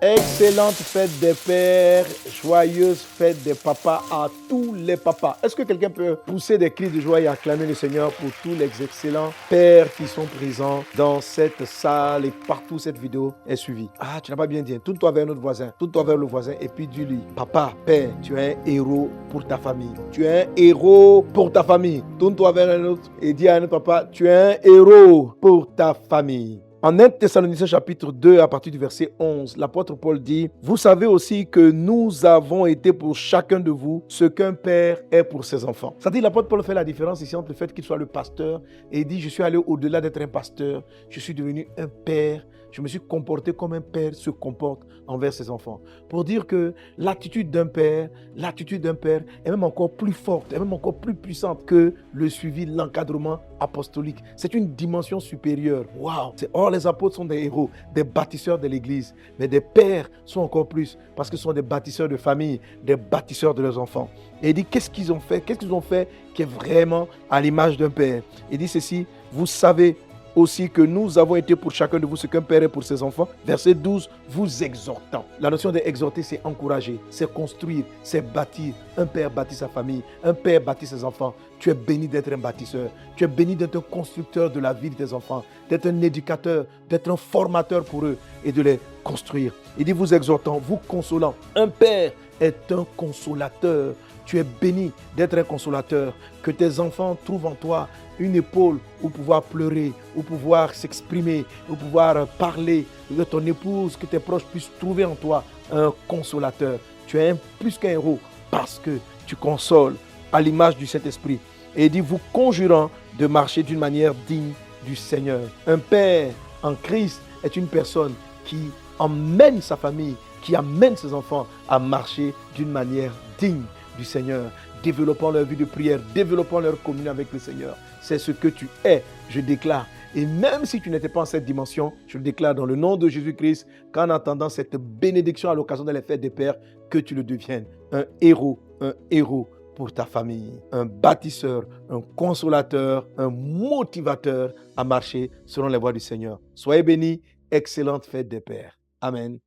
Excellente fête des pères, joyeuse fête des papas à tous les papas. Est-ce que quelqu'un peut pousser des cris de joie et acclamer le Seigneur pour tous les excellents pères qui sont présents dans cette salle et partout cette vidéo est suivie? Ah, tu n'as pas bien dit. Tourne-toi vers notre voisin, tourne-toi vers le voisin et puis dis-lui, papa, père, tu es un héros pour ta famille. Tu es un héros pour ta famille. Tourne-toi vers un autre et dis à notre papa, tu es un héros pour ta famille. En 1 Thessaloniciens chapitre 2, à partir du verset 11, l'apôtre Paul dit, « Vous savez aussi que nous avons été pour chacun de vous ce qu'un père est pour ses enfants. » C'est-à-dire l'apôtre Paul fait la différence ici entre le fait qu'il soit le pasteur et il dit, « Je suis allé au-delà d'être un pasteur, je suis devenu un père. Je me suis comporté comme un père se comporte envers ses enfants. » Pour dire que l'attitude d'un père est même encore plus forte, est même encore plus puissante que le suivi, l'encadrement apostolique. C'est une dimension supérieure. Waouh! Or, les apôtres sont des héros, des bâtisseurs de l'Église. Mais des pères sont encore plus parce que ce sont des bâtisseurs de famille, des bâtisseurs de leurs enfants. Et il dit, qu'est-ce qu'ils ont fait? Qu'est-ce qu'ils ont fait qui est vraiment à l'image d'un père? Il dit ceci, vous savez aussi que nous avons été pour chacun de vous ce qu'un père est pour ses enfants. Verset 12, vous exhortant. La notion d'exhorter, c'est encourager, c'est construire, c'est bâtir. Un père bâtit sa famille, un père bâtit ses enfants. Tu es béni d'être un bâtisseur, tu es béni d'être un constructeur de la vie de tes enfants, d'être un éducateur, d'être un formateur pour eux et de les construire. Il dit vous exhortant, vous consolant. Un père est un consolateur. Tu es béni d'être un consolateur, que tes enfants trouvent en toi une épaule où pouvoir pleurer, où pouvoir s'exprimer, où pouvoir parler, que ton épouse, que tes proches puissent trouver en toi un consolateur. Tu es plus qu'un héros parce que tu consoles à l'image du Saint-Esprit. Et il dit, vous conjurant de marcher d'une manière digne du Seigneur. Un père en Christ est une personne qui emmène sa famille, qui amène ses enfants à marcher d'une manière digne du Seigneur, développant leur vie de prière, développant leur communion avec le Seigneur. C'est ce que tu es, je déclare. Et même si tu n'étais pas en cette dimension, je le déclare dans le nom de Jésus-Christ, qu'en attendant cette bénédiction à l'occasion de la fête des pères, que tu le deviennes un héros pour ta famille, un bâtisseur, un consolateur, un motivateur à marcher selon les voies du Seigneur. Soyez bénis, excellente fête des pères. Amen.